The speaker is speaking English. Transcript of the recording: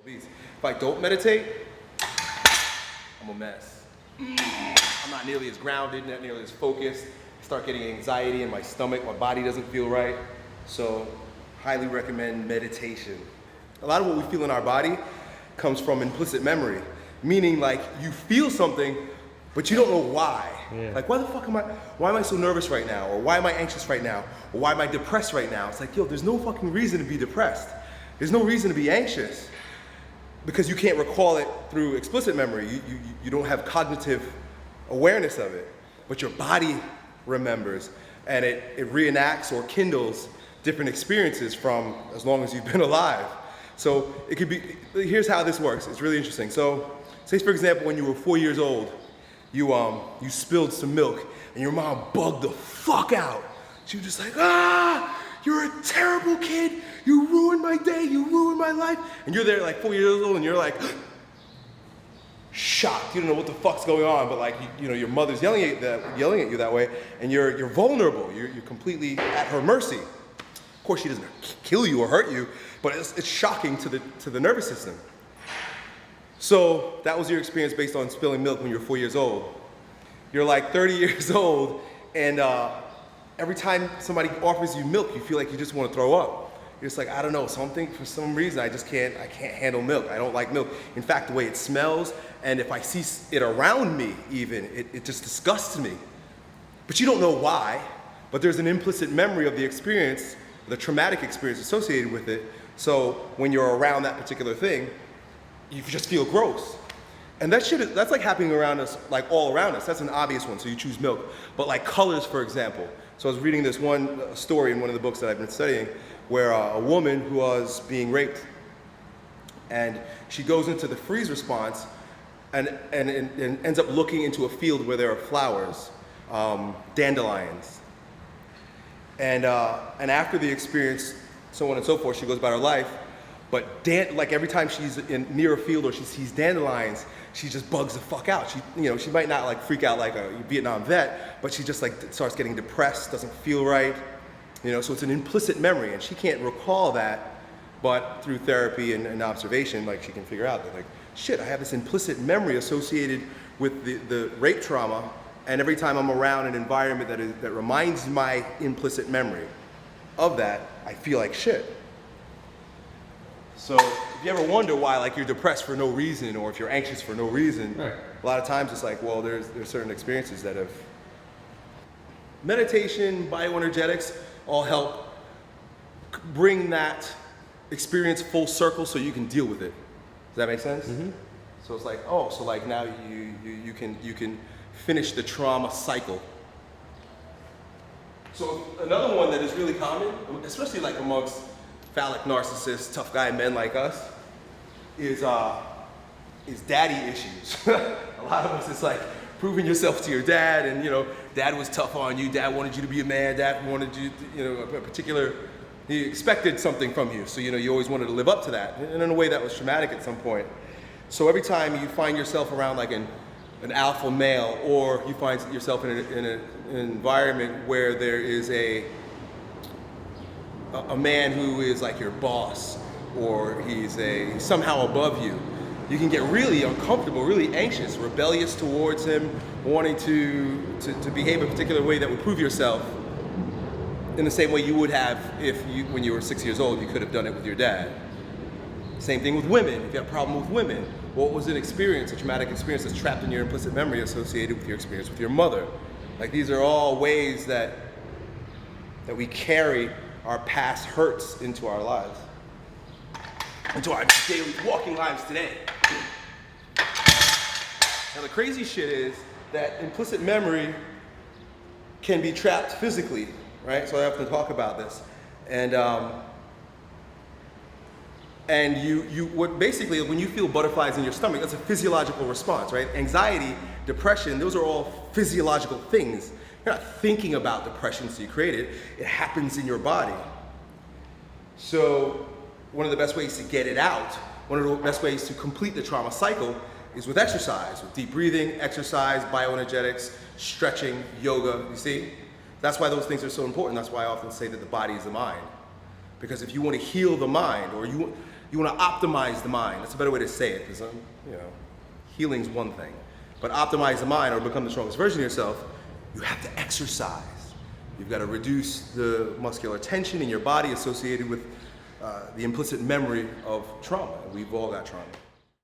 If I don't meditate, I'm a mess. I'm not nearly as grounded, not nearly as focused. I start getting anxiety in my stomach, my body doesn't feel right. So, highly recommend meditation. A lot of what we feel in our body comes from implicit memory, meaning like you feel something, but you don't know why. Yeah. Like, why am I so nervous right now? Or why am I anxious right now? Or why am I depressed right now? It's like, yo, there's no fucking reason to be depressed. There's no reason to be anxious because you can't recall it through explicit memory. You don't have cognitive awareness of it, but your body remembers and it reenacts or kindles different experiences from as long as you've been alive. So it could be, here's how this works. It's really interesting. So say for example, when you were 4 years old, you spilled some milk and your mom bugged the fuck out. She was just like, you're a terrible kid. You ruined my day. You ruined my life. And you're there like 4 years old and you're like shocked. You don't know what the fuck's going on, but like, you know, your mother's yelling at you that way and you're vulnerable. You're completely at her mercy. Of course, she doesn't kill you or hurt you, but it's shocking to the nervous system. So that was your experience based on spilling milk when you were 4 years old. You're like 30 years old, and every time somebody offers you milk, you feel like you just want to throw up. You're just like, I don't know, for some reason, I can't handle milk. I don't like milk. In fact, the way it smells, and if I see it around me even, it just disgusts me. But you don't know why, but there's an implicit memory of the experience, the traumatic experience associated with it. So when you're around that particular thing, you just feel gross. And that's like happening around us, like all around us. That's an obvious one, so you choose milk. But like colors, for example. So I was reading this one story in one of the books that I've been studying where a woman who was being raped, and she goes into the freeze response and ends up looking into a field where there are flowers, dandelions. And after the experience, so on and so forth, she goes about her life. But like every time she's near a field or she sees dandelions, she just bugs the fuck out. She might not like freak out like a Vietnam vet, but she just like starts getting depressed, doesn't feel right. So it's an implicit memory, and she can't recall that, but through therapy and observation, like she can figure out that like, shit, I have this implicit memory associated with the rape trauma, and every time I'm around an environment that reminds my implicit memory of that, I feel like shit. So if you ever wonder why like you're depressed for no reason or if you're anxious for no reason, right. A lot of times it's like, well, there's certain experiences that have... Meditation, bioenergetics all help bring that experience full circle so you can deal with it. Does that make sense? Mm-hmm. So it's like, so like now you can finish the trauma cycle. So another one that is really common, especially like amongst phallic narcissists, tough guy men like us, is daddy issues. A lot of us, it's like proving yourself to your dad, and dad was tough on you, dad wanted you to be a man, dad wanted you, he expected something from you, so you always wanted to live up to that, and in a way that was traumatic at some point. So every time you find yourself around like an alpha male, or you find yourself in an environment where there is a man who is like your boss, or he's somehow above you, you can get really uncomfortable, really anxious, rebellious towards him, wanting to behave a particular way that would prove yourself in the same way you would have when you were 6 years old, you could have done it with your dad. Same thing with women. If you have a problem with women, what was an experience, a traumatic experience that's trapped in your implicit memory associated with your experience with your mother? Like these are all ways that we carry our past hurts into our lives, into our daily walking lives today. Now the crazy shit is that implicit memory can be trapped physically, right? So I often talk about this. And basically when you feel butterflies in your stomach, that's a physiological response, right? Anxiety, depression, those are all physiological things. You're not thinking about depression so you create it. It happens in your body. So one of the best ways to get it out, one of the best ways to complete the trauma cycle is with exercise, with deep breathing, exercise, bioenergetics, stretching, yoga, you see? That's why those things are so important. That's why I often say that the body is the mind. Because if you want to heal the mind, or you want to optimize the mind. That's a better way to say it, because you know, healing's one thing, but optimize the mind or become the strongest version of yourself, you have to exercise. You've got to reduce the muscular tension in your body associated with the implicit memory of trauma. We've all got trauma.